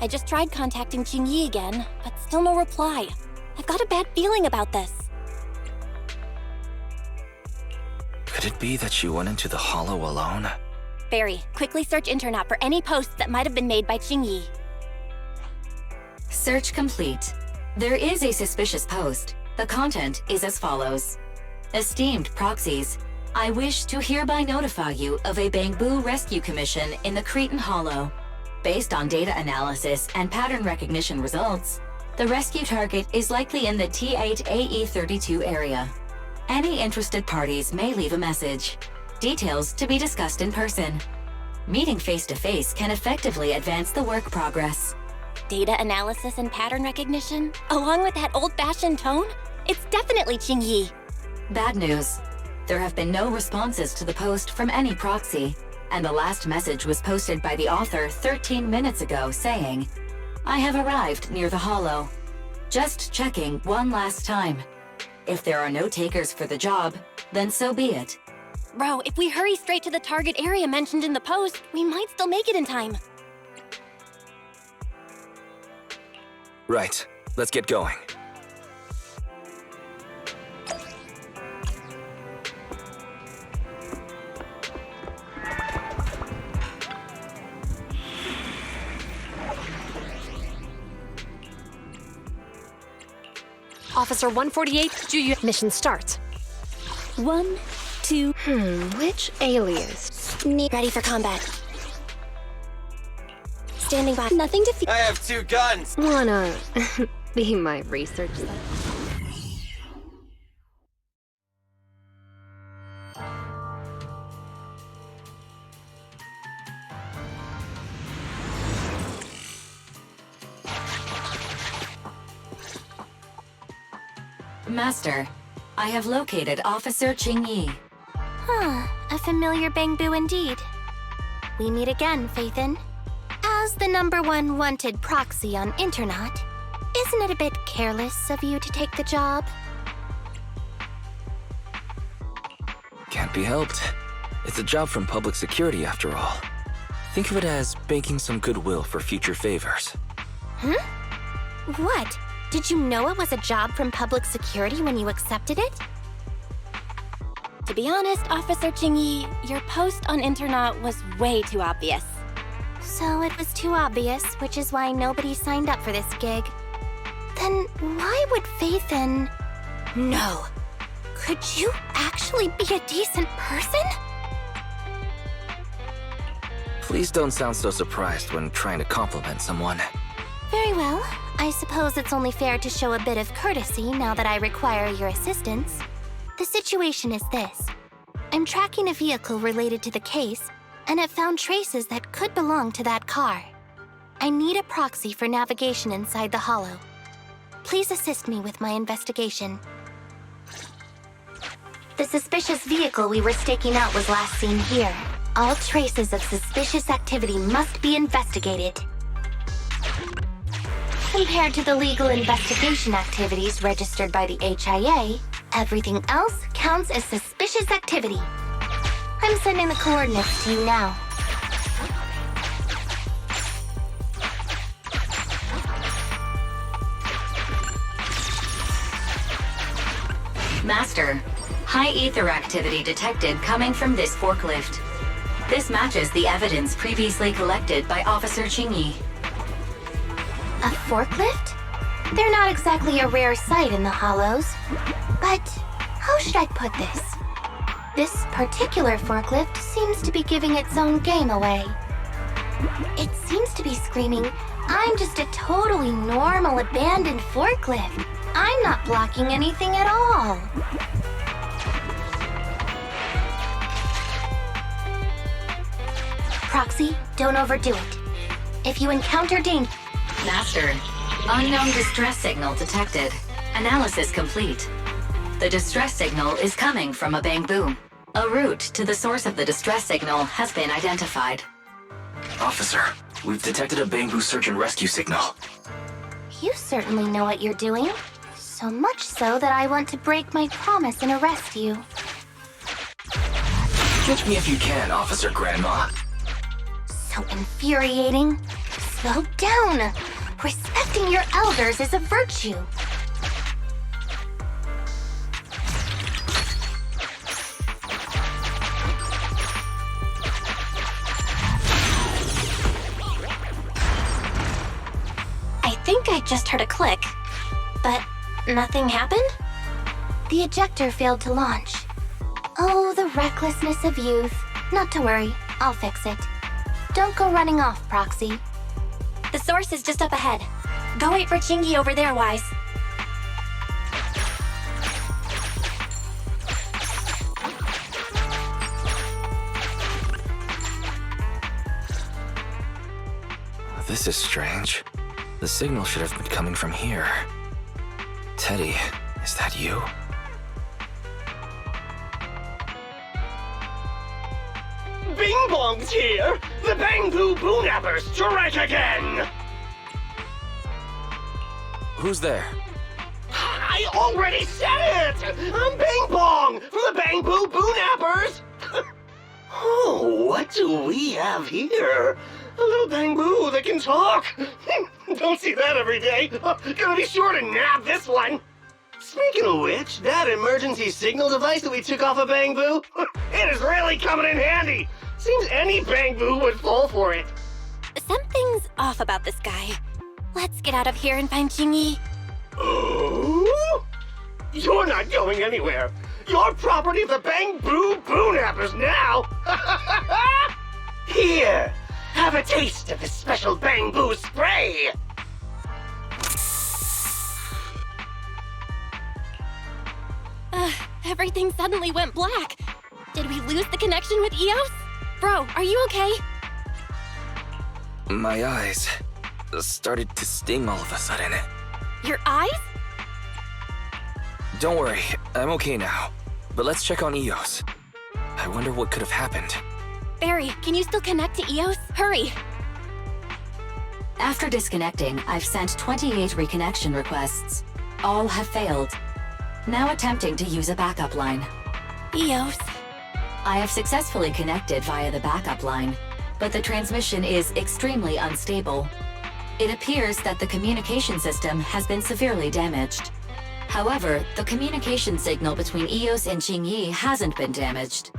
I just tried contacting Jingyi again, but still no reply. I've got a bad feeling about this. Could it be that she went into the hollow alone? Barry, quickly search internet for any posts that might have been made by Jingyi. Search complete. There is a suspicious post. The content is as follows. Esteemed proxies, I wish to hereby notify you of a Bangboo rescue commission in the Cretan Hollow. Based on data analysis and pattern recognition results, the rescue target is likely in the T8AE32 area. Any interested parties may leave a message. Details to be discussed in person. Meeting face-to-face can effectively advance the work progress. Data analysis and pattern recognition? Along with that old-fashioned tone? It's definitely Jingyi. Bad news. There have been no responses to the post from any proxy, and the last message was posted by the author 13 minutes ago saying, I have arrived near the hollow. Just checking one last time. If there are no takers for the job, then so be it. Bro, if we hurry straight to the target area mentioned in the post, we might still make it in time. Right. Let's get going. Officer 148, Juyu. Mission starts. 1, 2... Which alias? Ready for combat. Standing by. Nothing to fear. I have 2 guns! Wanna be my research site? Master, I have located Officer Jingyi. A familiar Bangboo indeed. We meet again, Faithin. As the #1 wanted proxy on internet, isn't it a bit careless of you to take the job? Can't be helped. It's a job from public security after all. Think of it as banking some goodwill for future favors. Huh? What? Did you know it was a job from public security when you accepted it? To be honest, Officer Jingyi, your post on internet was way too obvious. So it was too obvious, which is why nobody signed up for this gig. Then why would Faithin... No. Could you actually be a decent person? Please don't sound so surprised when trying to compliment someone. Very well. I suppose it's only fair to show a bit of courtesy now that I require your assistance. The situation is this. I'm tracking a vehicle related to the case, and it found traces that could belong to that car. I need a proxy for navigation inside the hollow. Please assist me with my investigation. The suspicious vehicle we were staking out was last seen here. All traces of suspicious activity must be investigated. Compared to the legal investigation activities registered by the HIA, everything else counts as suspicious activity. I'm sending the coordinates to you now. Master, high ether activity detected coming from this forklift. This matches the evidence previously collected by Officer Jingyi. A forklift? They're not exactly a rare sight in the hollows. But how should I put this? This particular forklift seems to be giving its own game away. It seems to be screaming, I'm just a totally normal abandoned forklift. I'm not blocking anything at all. Proxy, don't overdo it. If you encounter danger... Master, unknown distress signal detected. Analysis complete. The distress signal is coming from a Bangboo. A route to the source of the distress signal has been identified. Officer, we've detected a Bangboo search and rescue signal. You certainly know what you're doing. So much so that I want to break my promise and arrest you. Catch me if you can, Officer Grandma. So infuriating. Slow down. Respecting your elders is a virtue. I think I just heard a click, but nothing happened? The ejector failed to launch. Oh, the recklessness of youth. Not to worry, I'll fix it. Don't go running off, Proxy. The source is just up ahead. Go wait for Chingy over there, Wise. This is strange. The signal should have been coming from here. Teddy, is that you? Bing Bong's here! The Bangboo Boonappers strike again! Who's there? I already said it! I'm Bing Bong from the Bangboo Boonappers! Oh, what do we have here? A little Bangboo that can talk! Don't see that every day! Gonna be sure to nab this one! Speaking of which, that emergency signal device that we took off of Bangboo, it is really coming in handy! Seems any Bangboo would fall for it. Something's off about this guy. Let's get out of here and find Chingy. Oh? You're not going anywhere. You're property of the Bangboo Boonappers now. Here, have a taste of this special Bangboo spray. Everything suddenly went black. Did we lose the connection with Eos? Bro, are you okay? My eyes started to sting all of a sudden. Your eyes? Don't worry, I'm okay now. But let's check on Eos. I wonder what could have happened. Barry, can you still connect to Eos? Hurry! After disconnecting, I've sent 28 reconnection requests. All have failed. Now attempting to use a backup line. Eos. I have successfully connected via the backup line, but the transmission is extremely unstable. It appears that the communication system has been severely damaged. However, the communication signal between Eos and Qingyi hasn't been damaged.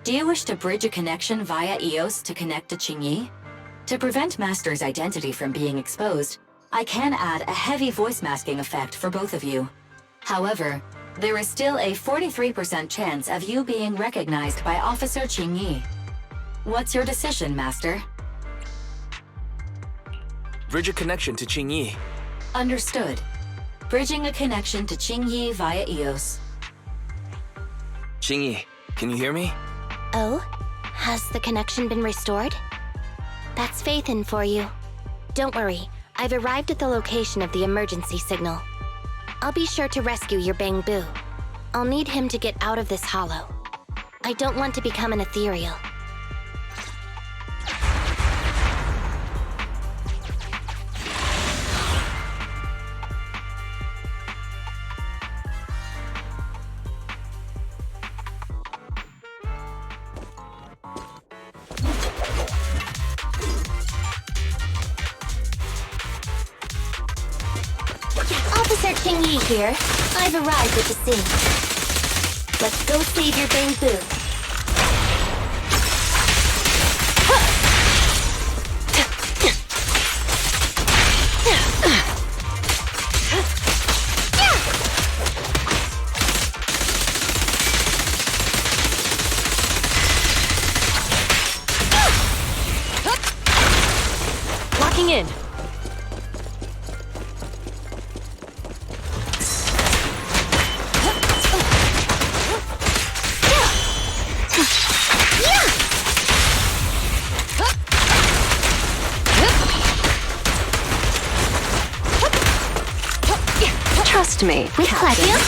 Do you wish to bridge a connection via Eos to connect to Qingyi? To prevent Master's identity from being exposed, I can add a heavy voice masking effect for both of you. However, there is still a 43% chance of you being recognized by Officer Qingyi. What's your decision, Master? Bridge a connection to Qingyi. Understood. Bridging a connection to Qingyi via Eos. Qingyi, can you hear me? Oh? Has the connection been restored? That's Faithin for you. Don't worry, I've arrived at the location of the emergency signal. I'll be sure to rescue your Bangboo. I'll need him to get out of this hollow. I don't want to become an ethereal. Officer Qingyi here. I've arrived at the scene. Let's go save your Bangboo. Locking in. Trust me, With pleasure.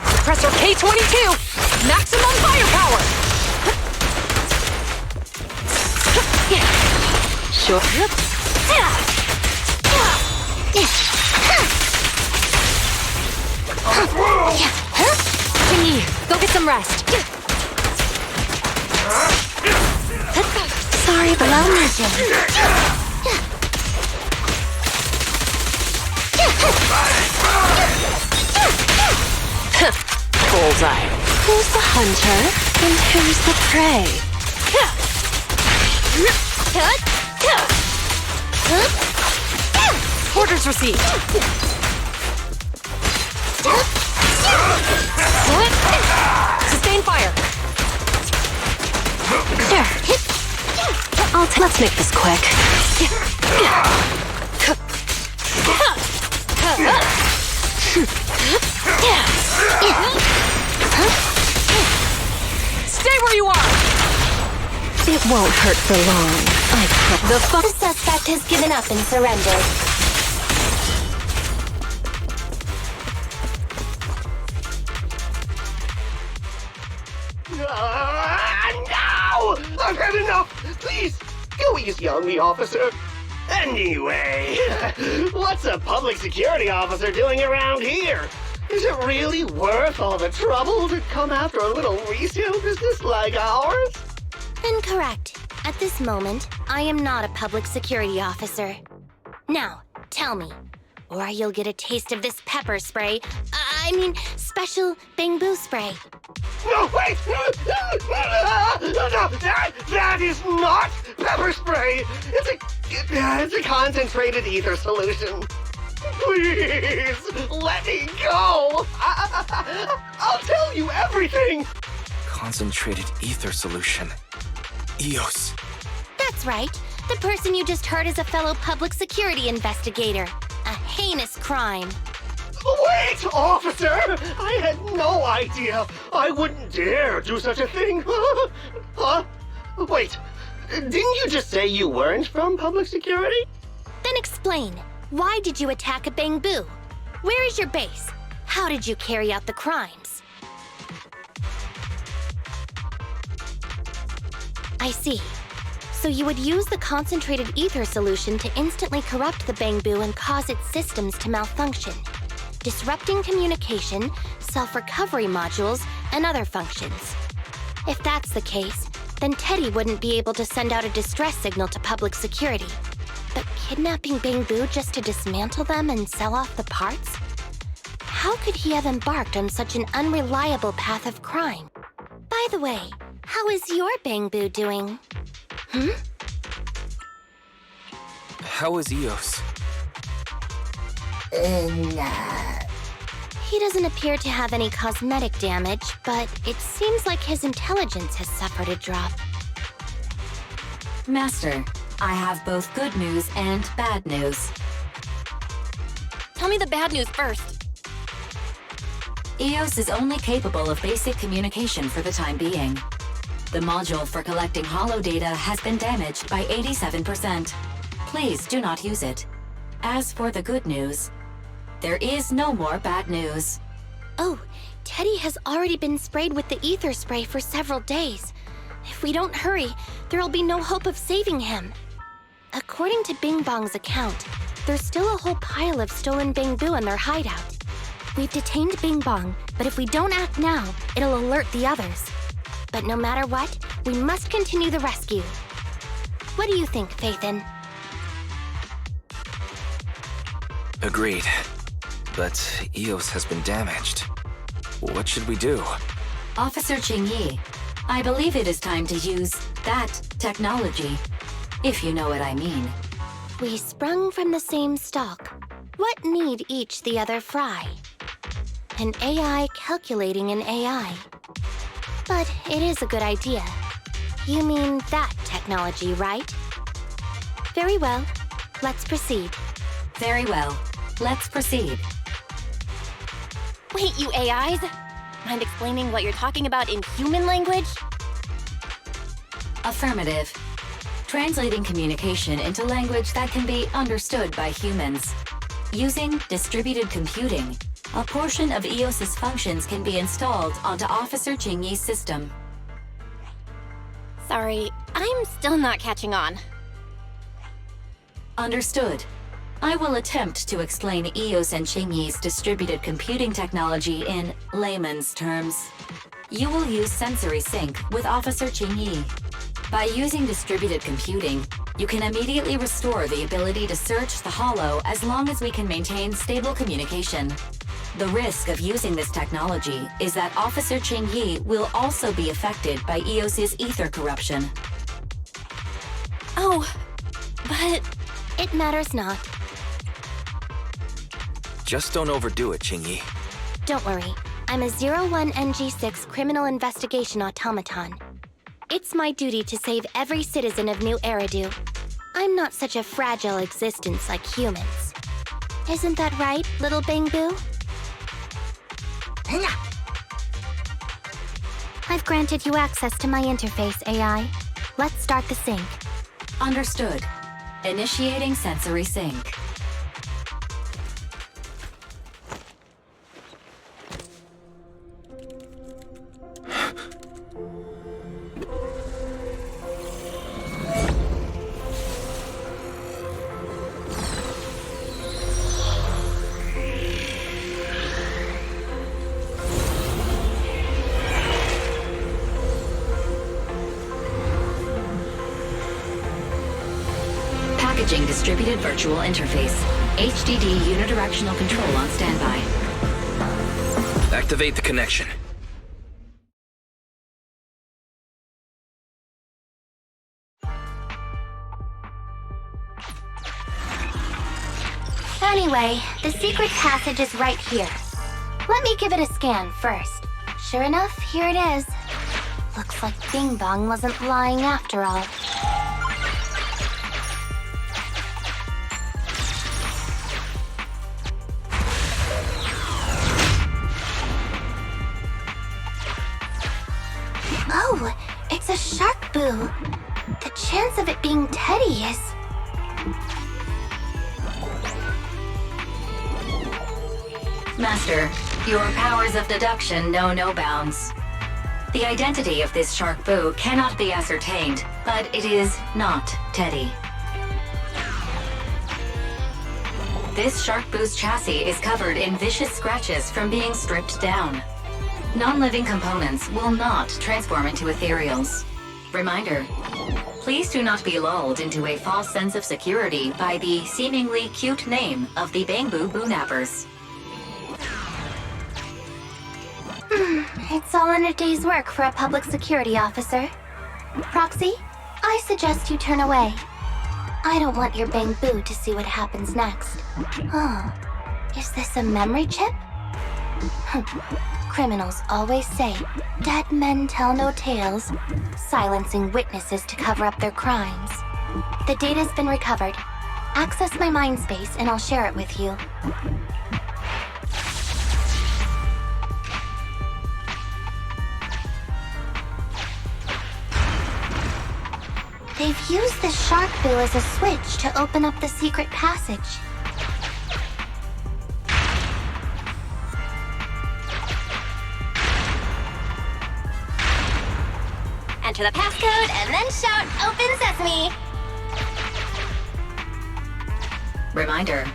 Suppressor K-22! Maximum firepower! Sure. Chingy, go get some rest. Slow motion. Bullseye. Who's the hunter and who's the prey? Orders received. Sustain fire. There. Let's make this quick. Stay where you are! It won't hurt for long. The suspect has given up and surrendered. No! I've had enough! Please, go easy on me, officer. Anyway, what's a public security officer doing around here? Is it really worth all the trouble to come after a little resale business like ours? Incorrect. At this moment, I am not a public security officer. Now, tell me, or you'll get a taste of this pepper spray. I mean, special Bangboo spray. No, wait! No, that is not pepper spray! It's a concentrated ether solution. Please, let me go! I'll tell you everything! Concentrated ether solution. EOS. That's right. The person you just heard is a fellow public security investigator. A heinous crime. Wait, officer! I had no idea. I wouldn't dare do such a thing. Huh? Wait, didn't you just say you weren't from public security? Then explain. Why did you attack a Bangboo? Where is your base? How did you carry out the crimes? I see. So you would use the concentrated ether solution to instantly corrupt the Bangboo and cause its systems to malfunction, disrupting communication, self-recovery modules, and other functions. If that's the case, then Teddy wouldn't be able to send out a distress signal to public security. But kidnapping Bangboo just to dismantle them and sell off the parts? How could he have embarked on such an unreliable path of crime? By the way, how is your Bangboo doing? How is EOS? He doesn't appear to have any cosmetic damage, but it seems like his intelligence has suffered a drop. Master, I have both good news and bad news. Tell me the bad news first. EOS is only capable of basic communication for the time being. The module for collecting holo data has been damaged by 87%. Please do not use it. As for the good news, there is no more bad news. Oh, Teddy has already been sprayed with the ether spray for several days. If we don't hurry, there'll be no hope of saving him. According to Bing Bong's account, there's still a whole pile of stolen Bangboo in their hideout. We've detained Bing Bong, but if we don't act now, it'll alert the others. But no matter what, we must continue the rescue. What do you think, Faithin? Agreed. But EOS has been damaged. What should we do? Officer Qingyi, I believe it is time to use that technology, if you know what I mean. We sprung from the same stalk. What need each the other fry? An AI calculating an AI. But it is a good idea. You mean that technology, right? Very well. Let's proceed. Very well. Let's proceed. Wait, you AIs! Mind explaining what you're talking about in human language? Affirmative. Translating communication into language that can be understood by humans. Using distributed computing, a portion of EOS's functions can be installed onto Officer Qingyi's system. Sorry, I'm still not catching on. Understood. I will attempt to explain EOS and Qingyi's distributed computing technology in layman's terms. You will use sensory sync with Officer Qingyi. By using distributed computing, you can immediately restore the ability to search the Hollow as long as we can maintain stable communication. The risk of using this technology is that Officer Ching-Yi will also be affected by EOS's ether corruption. Oh, but it matters not. Just don't overdo it, Ching-Yi. Don't worry. I'm a 01NG6 criminal investigation automaton. It's my duty to save every citizen of New Eridu. I'm not such a fragile existence like humans. Isn't that right, little Bangboo? I've granted you access to my interface, AI. Let's start the sync. Understood. Initiating sensory sync. Packaging distributed virtual interface. HDD unidirectional control on standby. Activate the connection. Anyway, the secret passage is right here. Let me give it a scan first. Sure enough, here it is. Looks like Bing Bong wasn't lying after all. Oh, it's a shark boo. The chance of it being Teddy is... Master, your powers of deduction know no bounds. The identity of this shark boo cannot be ascertained, but it is not Teddy. This shark boo's chassis is covered in vicious scratches from being stripped down. Non-living components will not transform into ethereals. Reminder, please do not be lulled into a false sense of security by the seemingly cute name of the Bangboo Boo-Nappers. It's all in a day's work for a public security officer. Proxy, I suggest you turn away. I don't want your Bangboo to see what happens next. Oh, is this a memory chip? Criminals always say, dead men tell no tales, silencing witnesses to cover up their crimes. The data's been recovered. Access my mind space and I'll share it with you. They've used the shark boo as a switch to open up the secret passage. Enter the passcode and then shout, "Open Sesame!" Reminder,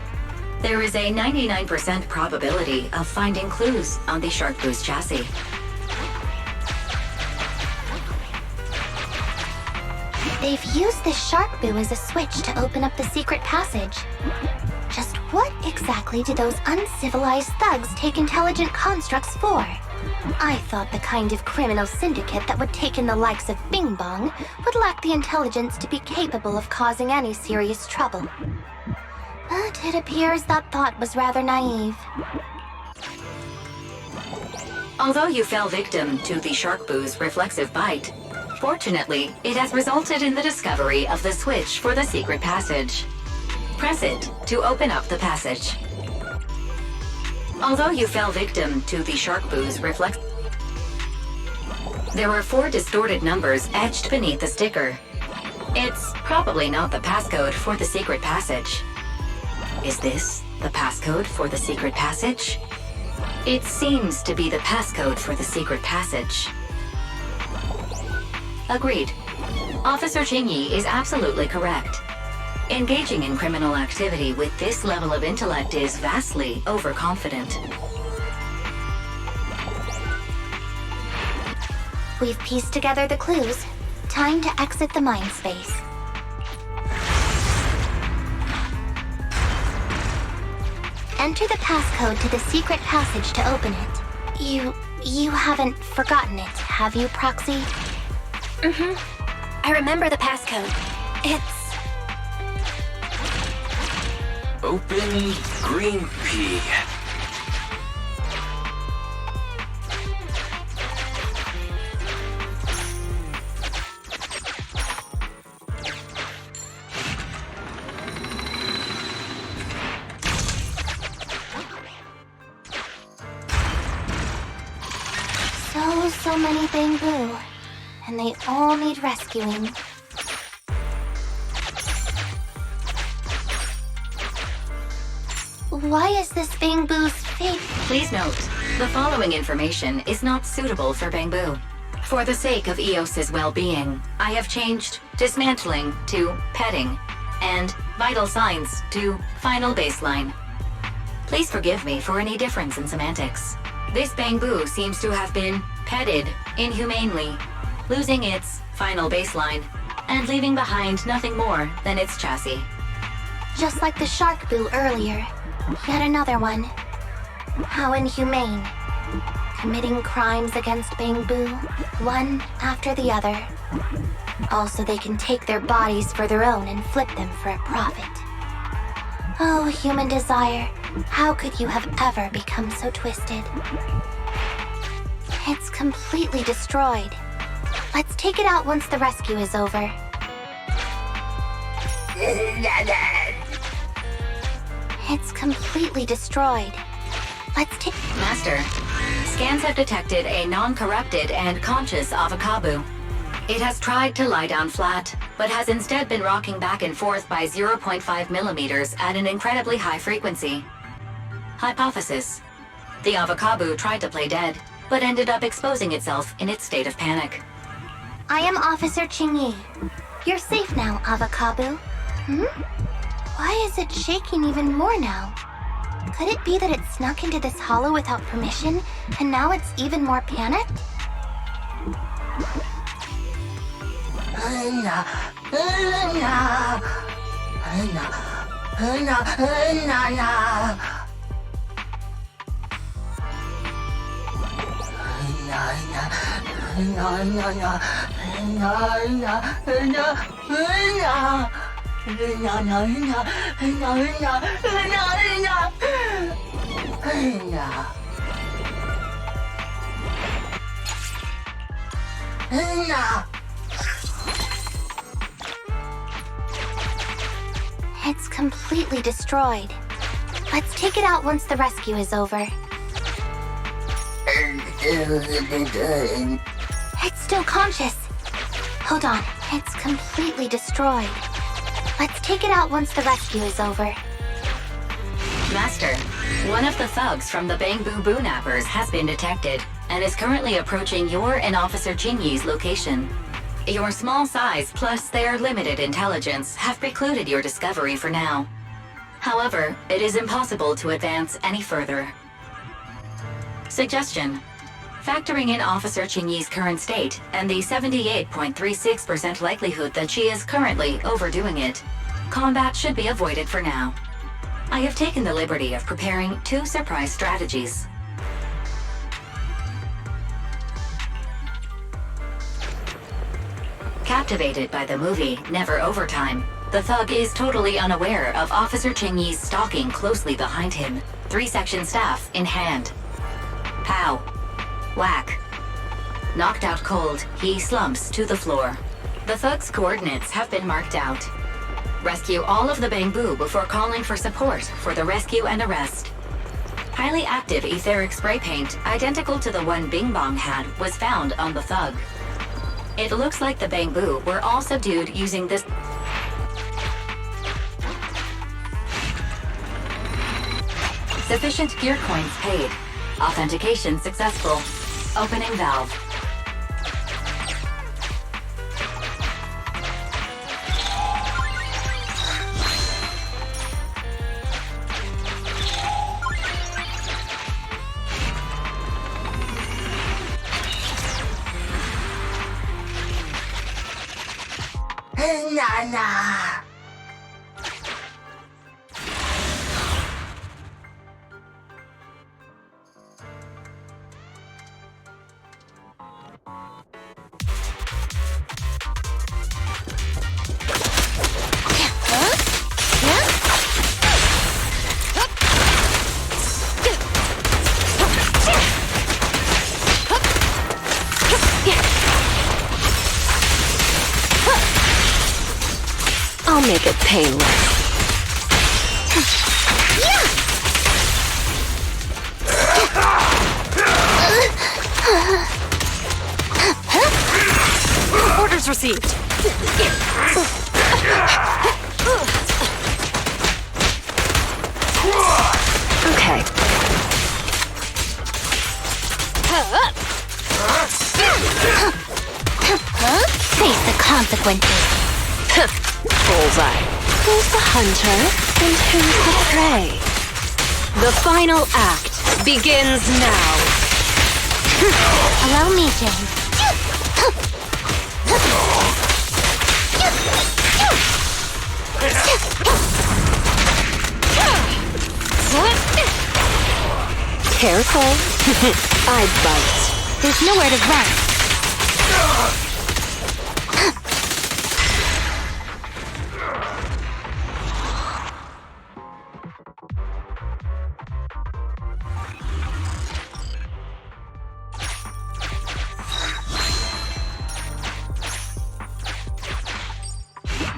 there is a 99% probability of finding clues on the shark boo's chassis. They've used this shark boo as a switch to open up the secret passage. Just what exactly do those uncivilized thugs take intelligent constructs for? I thought the kind of criminal syndicate that would take in the likes of Bing Bong would lack the intelligence to be capable of causing any serious trouble. But it appears that thought was rather naive. Although you fell victim to the shark boo's reflexive bite, fortunately, it has resulted in the discovery of the switch for the secret passage. Press it to open up the passage. Although you fell victim to the shark boo's reflex... There are 4 distorted numbers etched beneath the sticker. It's probably not the passcode for the secret passage. Is this the passcode for the secret passage? It seems to be the passcode for the secret passage. Agreed. Officer Ching-Yi is absolutely correct. Engaging in criminal activity with this level of intellect is vastly overconfident. We've pieced together the clues. Time to exit the mind space. Enter the passcode to the secret passage to open it. You haven't forgotten it, have you, Proxy? I remember the passcode. It's... Open green pea. So many Bangboo, and they all need rescuing. Why is this Bangboo's fate? Please note, the following information is not suitable for Bangboo. For the sake of EOS's well-being, I have changed dismantling to petting, and vital signs to final baseline. Please forgive me for any difference in semantics. This Bangboo seems to have been petted inhumanely, losing its final baseline, and leaving behind nothing more than its chassis. Just like the shark boo earlier. Yet another one. How inhumane. Committing crimes against Bangboo, one after the other. Also, they can take their bodies for their own and flip them for a profit. Oh, human desire, how could you have ever become so twisted? It's completely destroyed. Let's take it out once the rescue is over. It's completely destroyed. Let's take... Master, scans have detected a non-corrupted and conscious Avocabo. It has tried to lie down flat, but has instead been rocking back and forth by 0.5 millimeters at an incredibly high frequency. Hypothesis: the Avocabo tried to play dead, but ended up exposing itself in its state of panic. I am Officer Qingyi. You're safe now, Avocabo. Why is it shaking even more now? Could it be that it snuck into this hollow without permission, and now it's even more panicked? It's completely destroyed. Let's take it out once the rescue is over. It's still conscious. Hold on. It's completely destroyed. Let's take it out once the rescue is over. Master, one of the thugs from the Bangboo Boo Nappers has been detected and is currently approaching your and Officer Qingyi's location. Your small size plus their limited intelligence have precluded your discovery for now. However, it is impossible to advance any further. Suggestion: factoring in Officer Qingyi's current state and the 78.36% likelihood that she is currently overdoing it, combat should be avoided for now. I have taken the liberty of preparing 2 surprise strategies. Captivated by the movie Never Overtime, the thug is totally unaware of Officer Qingyi's stalking closely behind him, 3-section staff in hand. Pow. Whack. Knocked out cold, he slumps to the floor. The thug's coordinates have been marked out. Rescue all of the Bangboo before calling for support for the rescue and arrest. Highly active etheric spray paint, identical to the one Bing Bong had, was found on the thug. It looks like the Bangboo were all subdued using this... Sufficient gear coins paid. Authentication successful. Opening valve. Nana. I'll make it painless. Orders received. Okay. Face the consequences. Bullseye. Who's the hunter and who's the prey? The final act begins now. Allow me, Jane. Careful. I bite. There's nowhere to run.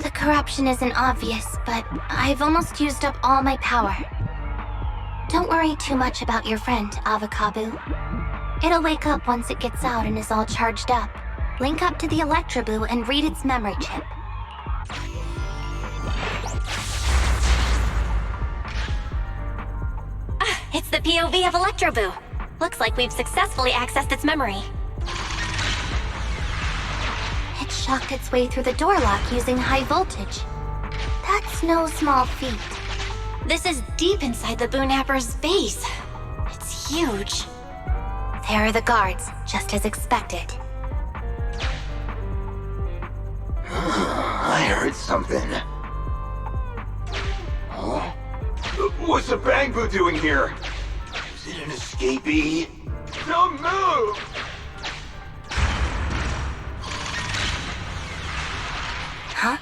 The corruption isn't obvious, but I've almost used up all my power. Don't worry too much about your friend, Avocabo. It'll wake up once it gets out and is all charged up. Link up to the Electroboo and read its memory chip. It's the POV of Electroboo. Looks like we've successfully accessed its memory. It shocked its way through the door lock using high voltage. That's no small feat. This is deep inside the Boonapper's base. It's huge. There are the guards, just as expected. I heard something. Huh? What's the Bangboo doing here? Is it an escapee? Don't move! Huh?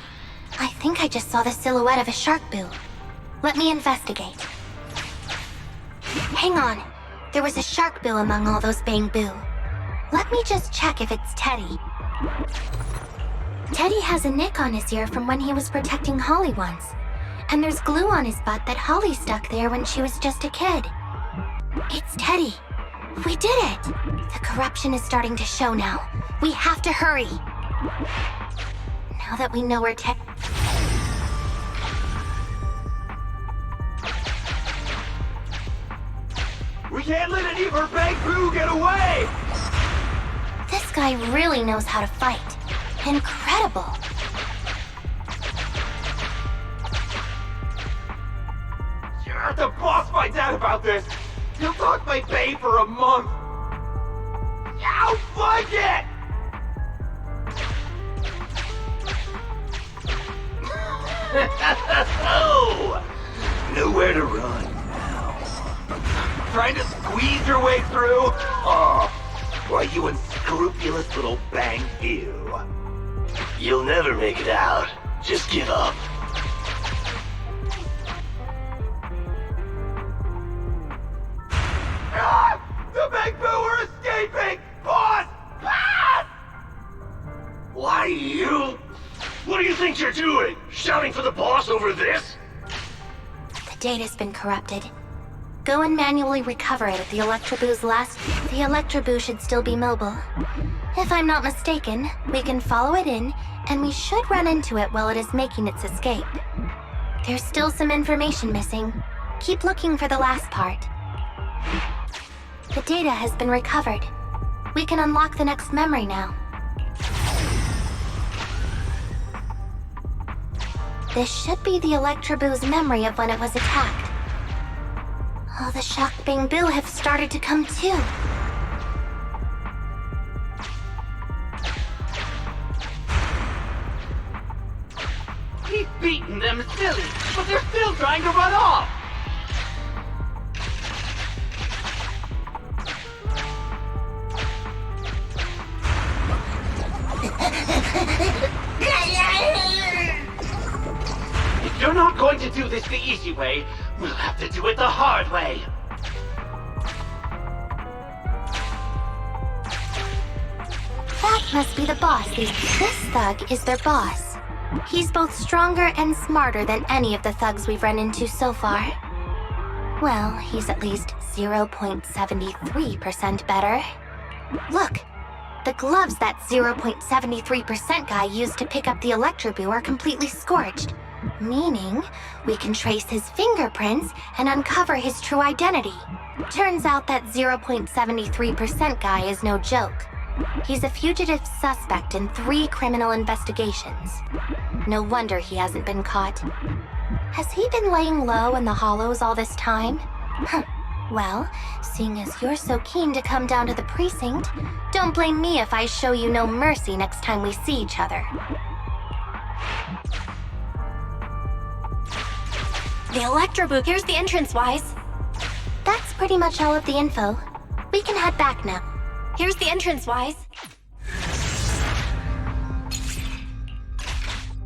I think I just saw the silhouette of a shark boo. Let me investigate. Hang on. There was a shark boo among all those Bangboo. Let me just check if it's Teddy. Teddy has a nick on his ear from when he was protecting Holly once. And there's glue on his butt that Holly stuck there when she was just a kid. It's Teddy. We did it! The corruption is starting to show now. We have to hurry. Now that we know where Teddy... We can't let any of our Bangboo get away! This guy really knows how to fight. Incredible. If the boss finds out about this, he'll talk my pay for a month. Ow, fuck it! Nowhere to run now. Trying to squeeze your way through? Oh, why, you unscrupulous little Bangboo. You'll never make it out. Just give up. Ah! The Bangboo are escaping! Boss! Boss! Why, you... What do you think you're doing? Shouting for the boss over this? The data's been corrupted. Go and manually recover it at the Electroboo's last... The Electroboo should still be mobile. If I'm not mistaken, we can follow it in, and we should run into it while it is making its escape. There's still some information missing. Keep looking for the last part. The data has been recovered. We can unlock the next memory now. This should be the Electroboo's memory of when it was attacked. All the shocked Bangboo have started to come too. He's beaten them silly, but they're still trying to run off! If you're not going to do this the easy way, we'll have to do it the hard way. That must be the boss. This thug is their boss. He's both stronger and smarter than any of the thugs we've run into so far. Well, he's at least 0.73% better. Look! The gloves that 0.73% guy used to pick up the Electroboo are completely scorched. Meaning, we can trace his fingerprints and uncover his true identity. Turns out that 0.73% guy is no joke. He's a fugitive suspect in 3 criminal investigations. No wonder he hasn't been caught. Has he been laying low in the hollows all this time? Huh. Well, seeing as you're so keen to come down to the precinct, don't blame me if I show you no mercy next time we see each other. The Electroboo, here's the entrance, Wise. That's pretty much all of the info. We can head back now. Here's the entrance, Wise.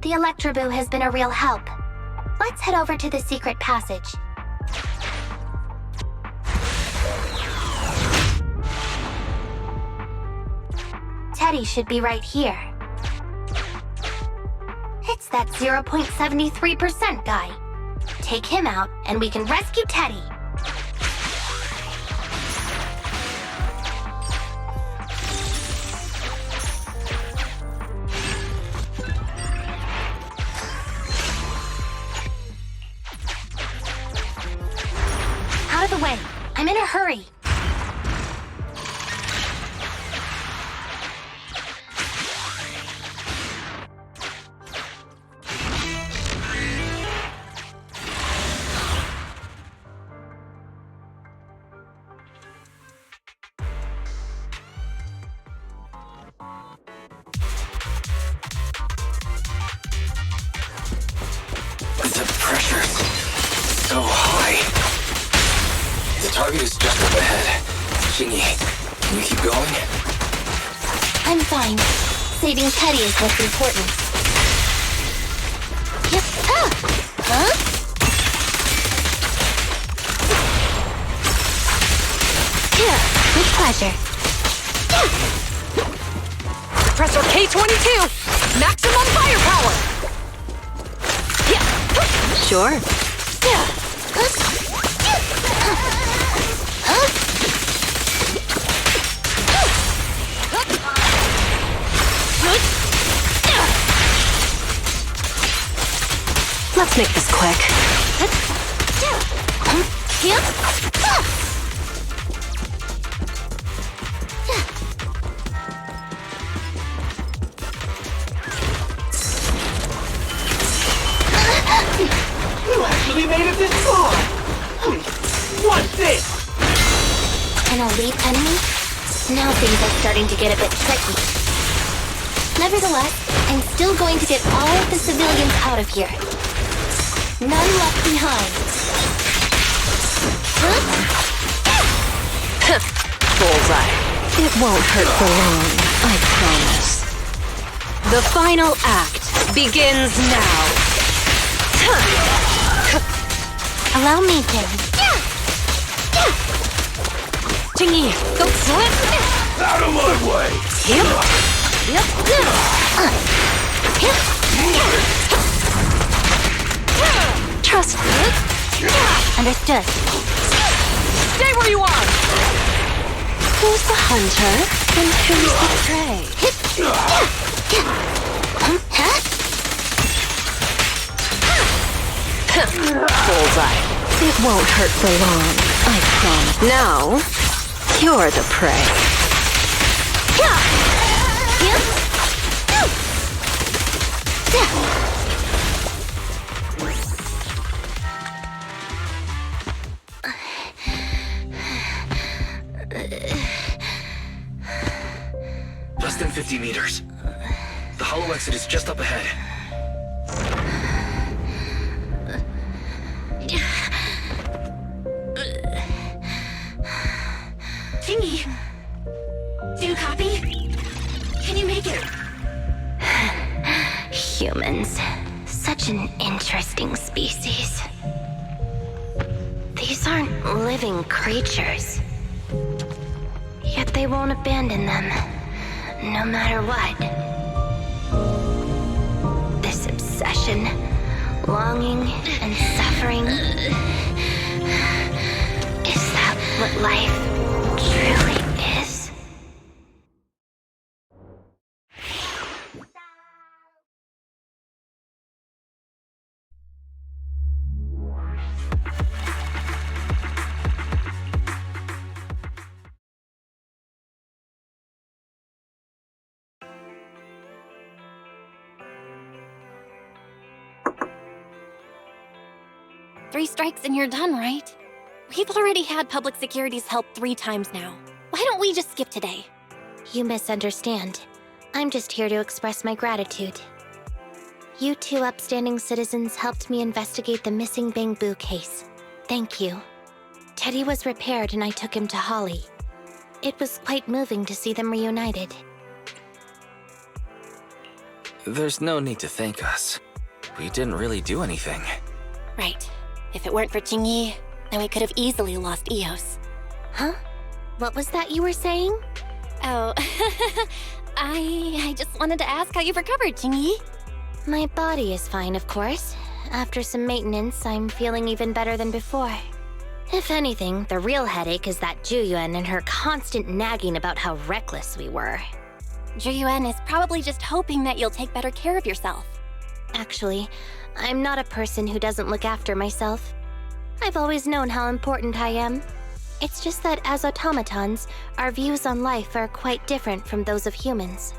The Electroboo has been a real help. Let's head over to the secret passage. Teddy should be right here. It's that 0.73% guy. Take him out, and we can rescue Teddy. Out of the way. I'm in a hurry. The pressure's so high. The target is just up ahead. Shingy, can you keep going? I'm fine. Saving Teddy is what's important. Yep. Ah! Huh? Yeah, with pleasure. Compressor K-22! Maximum firepower! Sure. Let's make this quick. You actually made it this far! What's this? An elite enemy? Now things are starting to get a bit tricky. Nevertheless, I'm still going to get all of the civilians out of here. None left behind. Bullseye. It won't hurt for long, I promise. The final act begins now. Allow me, Jin. Jingy, go slip! Out of my way! Trust me. Understood. Stay where you are! Who's the hunter and who's the prey? Bullseye. It won't hurt for long, I promise. Now, you're the prey. Less than 50 meters. The hollow exit is just up ahead. interesting species. These aren't living creatures. Yet they won't abandon them, no matter what. This obsession, longing, and suffering. Is that what life truly is? Three strikes and you're done, right? We've already had public security's help 3 times now. Why don't we just skip today? You misunderstand. I'm just here to express my gratitude. You 2 upstanding citizens helped me investigate the missing Bangboo case. Thank you. Teddy was repaired and I took him to Holly. It was quite moving to see them reunited. There's no need to thank us. We didn't really do anything. Right. If it weren't for Jingyi, then we could have easily lost Eos. Huh? What was that you were saying? Oh, I just wanted to ask how you've recovered, Jingyi. My body is fine, of course. After some maintenance, I'm feeling even better than before. If anything, the real headache is that Juyuan and her constant nagging about how reckless we were. Juyuan is probably just hoping that you'll take better care of yourself. Actually, I'm not a person who doesn't look after myself. I've always known how important I am. It's just that as automatons, our views on life are quite different from those of humans.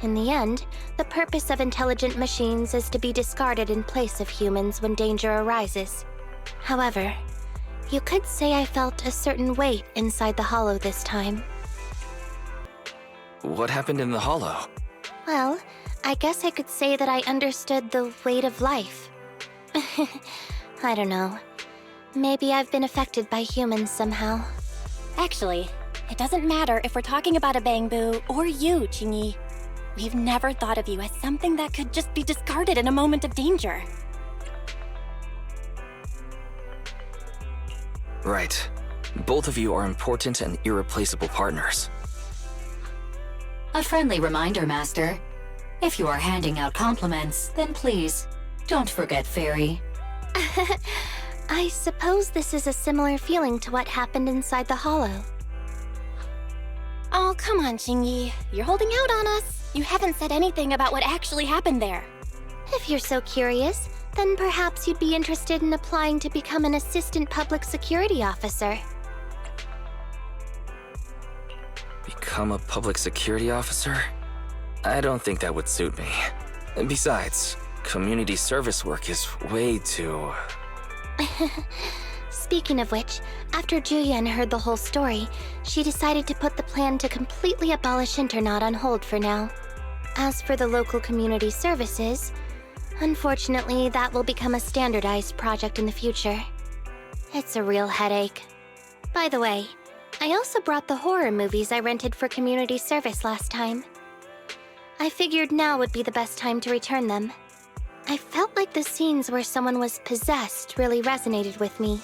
In the end, the purpose of intelligent machines is to be discarded in place of humans when danger arises. However, you could say I felt a certain weight inside the hollow this time. What happened in the hollow? Well, I guess I could say that I understood the weight of life. I don't know. Maybe I've been affected by humans somehow. Actually, it doesn't matter if we're talking about a Bangboo or you, Jingyi. We've never thought of you as something that could just be discarded in a moment of danger. Right. Both of you are important and irreplaceable partners. A friendly reminder, Master. If you are handing out compliments, then please, don't forget Fairy. I suppose this is a similar feeling to what happened inside the hollow. Oh, come on, Jingyi. You're holding out on us. You haven't said anything about what actually happened there. If you're so curious, then perhaps you'd be interested in applying to become an assistant public security officer. Become a public security officer? I don't think that would suit me. And besides, community service work is way too... Speaking of which, after Juyen heard the whole story, she decided to put the plan to completely abolish Internat on hold for now. As for the local community services, unfortunately, that will become a standardized project in the future. It's a real headache. By the way, I also brought the horror movies I rented for community service last time. I figured now would be the best time to return them. I felt like the scenes where someone was possessed really resonated with me.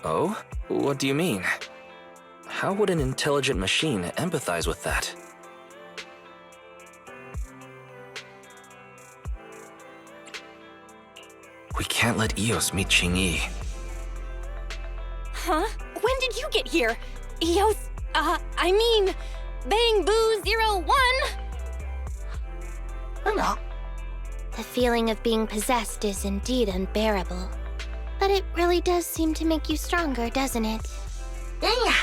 Oh? What do you mean? How would an intelligent machine empathize with that? We can't let Eos meet Qingyi. Huh? When did you get here? Eos, I mean, Bangboo 01? Hello. The feeling of being possessed is indeed unbearable. But it really does seem to make you stronger, doesn't it? Yeah,